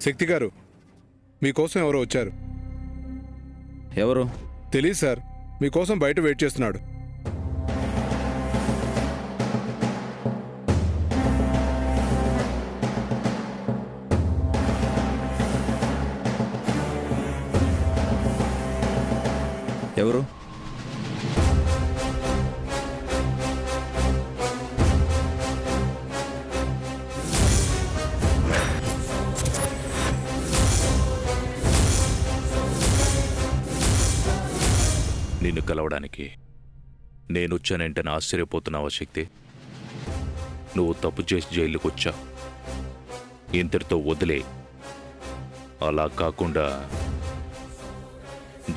శక్తి గారు, మీకోసం ఎవరో వచ్చారు. ఎవరు? తెలీదు సార్, మీకోసం బయట వెయిట్ చేస్తున్నాడు. ఎవరు? నిన్ను కలవడానికి నేనొచ్చానంటే ఆశ్చర్యపోతున్నావా శక్తి? నువ్వు తప్పు చేసి జైలుకి వచ్చావు, ఇంతటితో వదిలే. అలా కాకుండా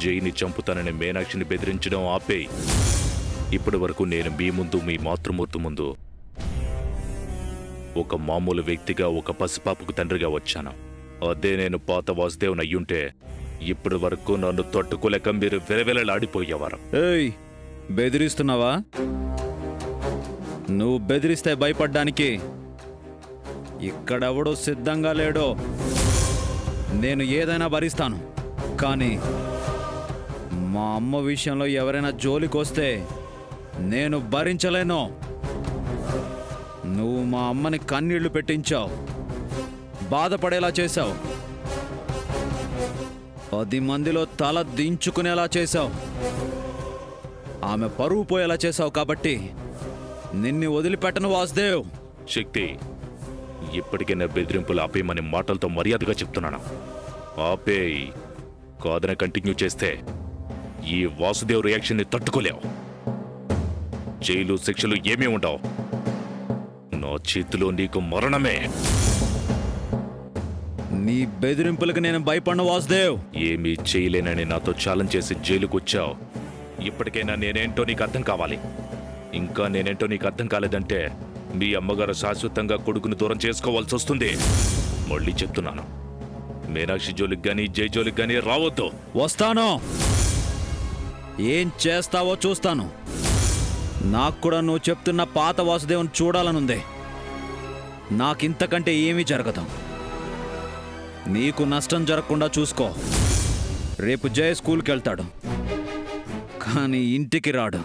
జైని చంపుతానని మీనాక్షిని బెదిరించడం ఆపేయి. ఇప్పటి వరకు నేను మీ ముందు, మీ మాతృమూర్తి ముందు ఒక మామూలు వ్యక్తిగా, ఒక పసిపాపకు తండ్రిగా వచ్చాను. అదే నేను పాత వాసుదేవుని అయ్యుంటే ఇప్పటి వరకు నన్ను తట్టుకోలేక మీరు విలవిలలాడిపోయేవారు. ఏయ్, బెదిరిస్తున్నావా? నువ్వు బెదిరిస్తే భయపడ్డానికి ఇక్కడెవడో సిద్ధంగా లేడో. నేను ఏదైనా భరిస్తాను, కానీ మా అమ్మ విషయంలో ఎవరైనా జోలికొస్తే నేను భరించలేను. నువ్వు మా అమ్మని కన్నీళ్లు పెట్టించావు, బాధపడేలా చేశావు, 10 మందిలో తల దించుకునేలా చేశావు, ఆమె పరువు పోయేలా చేశావు. కాబట్టి నిన్ను వదిలిపెట్టను వాసుదేవ్. శక్తి, ఇప్పటికైనా బెదిరింపులు ఆపేయమని మాటలతో మర్యాదగా చెప్తున్నాను. ఆపేయ్. కాదని కంటిన్యూ చేస్తే ఈ వాసుదేవ్ రియాక్షన్ని తట్టుకోలేవు. జైలు శిక్షలు ఏమీ ఉండవు. నా చేతిలో నీకు మరణమే. నీ బెదిరింపులకు నేను భయపడిన వాసుదేవ్. ఏమీ చేయలేనని నాతో ఛాలెంజ్ చేసి జైలుకు వచ్చావు. ఇప్పటికైనా నేనేంటో నీకు అర్థం కావాలి. ఇంకా నేనేంటో నీకు అర్థం కాలేదంటే మీ అమ్మగారు శాశ్వతంగా కొడుకుని దూరం చేసుకోవాల్సి వస్తుంది. మళ్ళీ చెప్తున్నాను, మీనాక్షి జోలికి గానీ, జై జోలికి గానీ రావద్దు. వస్తాను. ఏం చేస్తావో చూస్తాను. నాకు కూడా నువ్వు చెప్తున్న పాత వాసుదేవుని చూడాలనుంది. నాకింతకంటే ఏమీ జరగదు. నీకు నష్టం జరగకుండా చూసుకో. రేపు జయ స్కూల్కి వెళ్తాడు, కానీ ఇంటికి రాడు.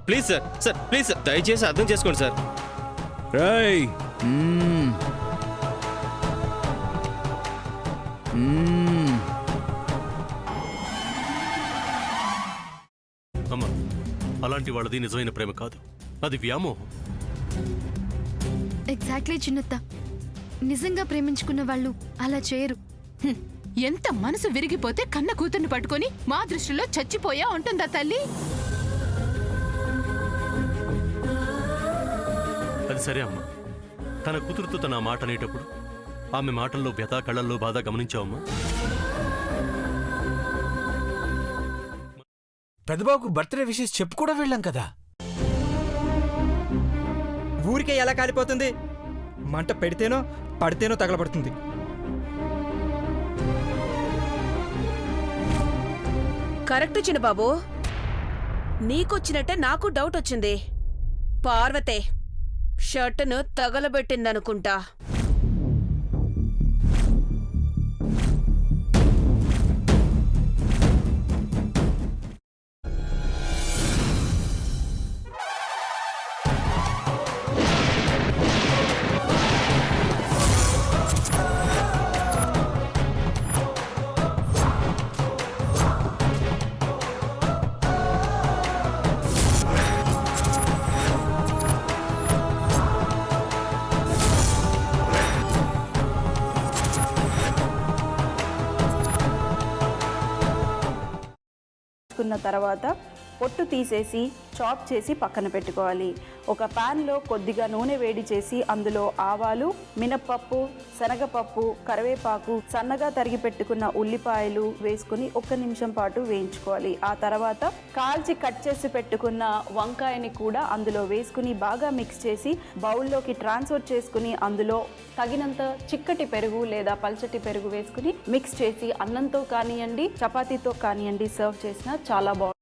Please sir, sir please sir, దయచేసి అర్థం చేసుకోండి సార్. రేయ్, అమ్మా, అలాంటి వాళ్ళది నిజమైన ప్రేమ కాదు, అది వ్యామోహం. ఎగ్జాక్ట్లీ చిన్నత్త. నిజంగా ప్రేమించుకున్న వాళ్ళు అలా చేయరు. ఎంత మనసు విరిగిపోతే కన్న కూతుర్ని పట్టుకొని మా దృష్టిలో చచ్చిపోయా ఉంటుందా తల్లి? అది సరే అమ్మా, తన కూతురుతో తన మాట అనేటప్పుడు ఆమె మాటల్లో వ్యథ, కళ్ళల్లో బాధ గమనించావమ్మా? పెద్దబాబుకు బర్త్డే విషెస్ చెప్పు కూడా వెళ్ళాం కదా. ఊరికే ఎలా కాలిపోతుంది? మంట పెడితేనో పడితేనో తగలబడుతుంది. కరెక్ట్ చిన్నబాబు, నీకొచ్చినట్టే నాకు డౌట్ వచ్చింది. పార్వతే షర్టును తగలబెట్టిందనుకుంటా. తర్వాత పొట్టు తీసేసి చాప్ చేసి పక్కన పెట్టుకోవాలి. ఒక ప్యాన్లో కొద్దిగా నూనె వేడి చేసి అందులో ఆవాలు, మినప్పప్పు, శనగపప్పు, కరివేపాకు, సన్నగా తరిగి పెట్టుకున్న ఉల్లిపాయలు వేసుకుని 1 నిమిషం పాటు వేయించుకోవాలి. ఆ తర్వాత కాల్చి కట్ చేసి పెట్టుకున్న వంకాయని కూడా అందులో వేసుకుని బాగా మిక్స్ చేసి బౌల్లోకి ట్రాన్స్ఫర్ చేసుకుని అందులో తగినంత చిక్కటి పెరుగు లేదా పల్చటి పెరుగు వేసుకుని మిక్స్ చేసి అన్నంతో కానివ్వండి, చపాతీతో కానివ్వండి సర్వ్ చేసినా చాలా బాగుంటుంది.